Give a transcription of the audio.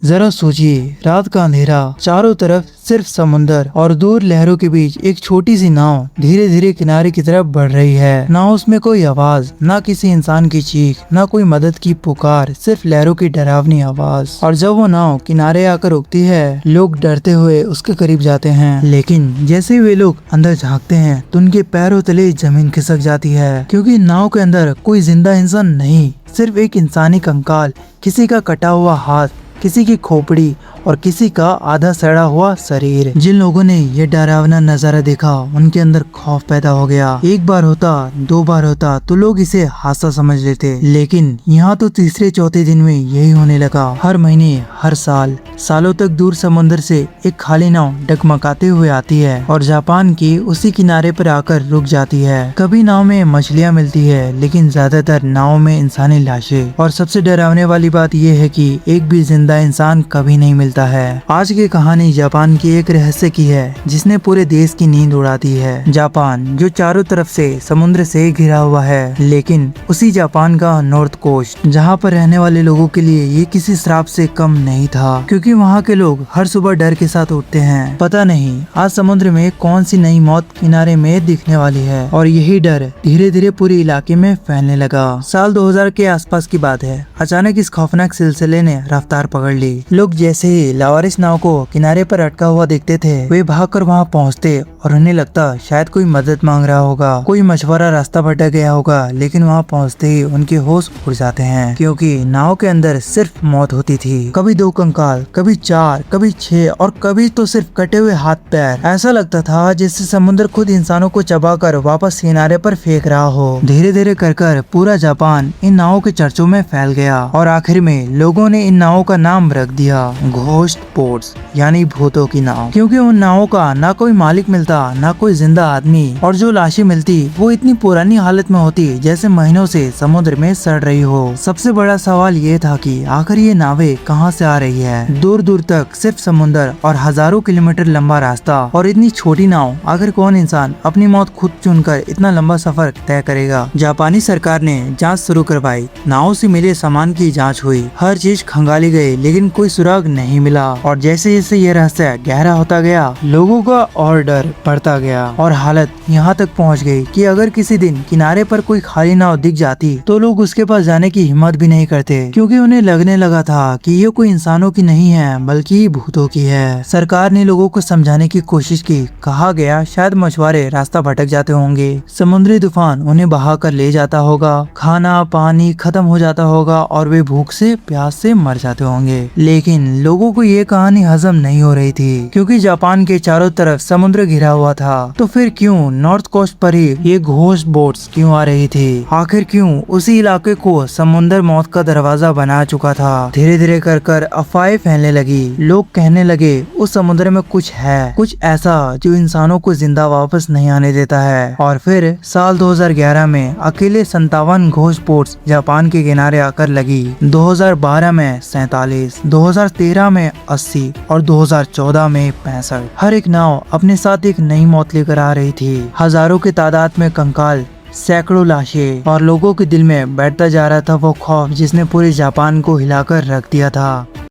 जरा सोचिए, रात का अंधेरा, चारों तरफ सिर्फ समुंदर और दूर लहरों के बीच एक छोटी सी नाव धीरे धीरे किनारे की तरफ बढ़ रही है। ना उसमें कोई आवाज, ना किसी इंसान की चीख, ना कोई मदद की पुकार, सिर्फ लहरों की डरावनी आवाज। और जब वो नाव किनारे आकर रुकती है, लोग डरते हुए उसके करीब जाते हैं। लेकिन जैसे ही वे लोग अंदर झांकते हैं तो उनके पैरों तले जमीन खिसक जाती है, क्योंकि नाव के अंदर कोई जिंदा इंसान नहीं, सिर्फ एक इंसानी कंकाल, किसी का कटा हुआ हाथ, किसी की खोपड़ी और किसी का आधा सड़ा हुआ शरीर। जिन लोगों ने ये डरावना नजारा देखा उनके अंदर खौफ पैदा हो गया। एक बार होता, दो बार होता तो लोग इसे हादसा समझ लेते, लेकिन यहाँ तो तीसरे चौथे दिन में यही होने लगा। हर महीने, हर साल, सालों तक दूर समुद्र से एक खाली नाव डगमगाते हुए आती है और जापान की उसी किनारे पर आकर रुक जाती है। कभी नाव में मछलियाँ मिलती है, लेकिन ज्यादातर नाव में इंसानी लाशें। और सबसे डरावने वाली बात यह है कि एक भी जिंदा इंसान कभी नहीं मिलता है। आज की कहानी जापान की एक रहस्य की है जिसने पूरे देश की नींद उड़ा दी है। जापान जो चारों तरफ से समुद्र से घिरा हुआ है, लेकिन उसी जापान का नॉर्थ कोस्ट, जहाँ पर रहने वाले लोगों के लिए ये किसी श्राप से कम नहीं था, क्योंकि वहाँ के लोग हर सुबह डर के साथ उठते हैं। पता नहीं आज समुद्र में कौन सी नई मौत किनारे में दिखने वाली है। और यही डर धीरे धीरे पूरे इलाके में फैलने लगा। साल 2000 के आसपास की बात है। अचानक इस खौफनाक सिलसिले ने रफ्तार पकड़ ली। लोग जैसे ही लावारिस नाव को किनारे पर अटका हुआ देखते थे, वे भागकर वहां पहुंचते और उन्हें लगता शायद कोई मदद मांग रहा होगा, कोई मछुआरा रास्ता भटक गया होगा। लेकिन वहां पहुंचते ही उनके होश उड़ जाते हैं, क्योंकि नाव के अंदर सिर्फ मौत होती थी। कभी 2 कंकाल, कभी 4, कभी 6 और कभी तो सिर्फ कटे हुए हाथ पैर। ऐसा लगता था जैसे समुद्र खुद इंसानों को चबाकर वापस किनारे पर फेंक रहा हो। धीरे धीरे कर पूरा जापान इन नावों के चर्चों में फैल गया और आखिर में लोगों ने इन नावों का नाम रख दिया घोस्ट बोट्स, यानी भूतों की नाव। क्योंकि उन नावों का ना कोई मालिक मिलता, ना कोई जिंदा आदमी, और जो लाशें मिलती वो इतनी पुरानी हालत में होती जैसे महीनों से समुद्र में सड़ रही हो। सबसे बड़ा सवाल ये था कि आखिर ये नावें कहाँ से आ रही है। दूर दूर तक सिर्फ समुद्र और हजारों किलोमीटर लंबा रास्ता, और इतनी छोटी नाव। आखिर कौन इंसान अपनी मौत खुद चुनकर इतना लंबा सफर तय करेगा। जापानी सरकार ने जाँच शुरू करवाई। नाव से मिले सामान की जाँच हुई, हर चीज खंगाली गई, लेकिन कोई सुराग नहीं मिला। और जैसे जैसे ये रहस्य गहरा होता गया, लोगों का और डर बढ़ता गया और हालत यहाँ तक पहुँच गई कि अगर किसी दिन किनारे पर कोई खाली नाव दिख जाती तो लोग उसके पास जाने की हिम्मत भी नहीं करते, क्योंकि उन्हें लगने लगा था कि ये कोई इंसानों की नहीं है बल्कि भूतों की है। सरकार ने लोगों को समझाने की कोशिश की। कहा गया शायद मछुआरे रास्ता भटक जाते होंगे, समुद्री तूफान उन्हें बहा कर ले जाता होगा, खाना पानी खत्म हो जाता होगा और वे भूख से प्यास से मर जाते होंगे। लेकिन लोगों को ये कहानी हजम नहीं हो रही थी, क्योंकि जापान के चारों तरफ समुद्र घिरा हुआ था। तो फिर क्यों नॉर्थ कोस्ट पर ही ये घोस्ट बोट्स क्यों आ रही थी? आखिर क्यों उसी इलाके को समुद्र मौत का दरवाजा बना चुका था? धीरे धीरे कर अफवाहें फैलने लगी। लोग कहने लगे उस समुद्र में कुछ है, कुछ ऐसा जो इंसानों को जिंदा वापस नहीं आने देता है। और फिर साल 2011 में अकेले 57 घोस्ट बोट्स जापान के किनारे आकर लगी। 2012 में 47, 2013 में 80 और 2014 में 65। हर एक नाव अपने साथ एक नई मौत लेकर आ रही थी। हजारों की तादाद में कंकाल, सैकड़ों लाशें, और लोगों के दिल में बैठता जा रहा था वो खौफ जिसने पूरे जापान को हिलाकर रख दिया था।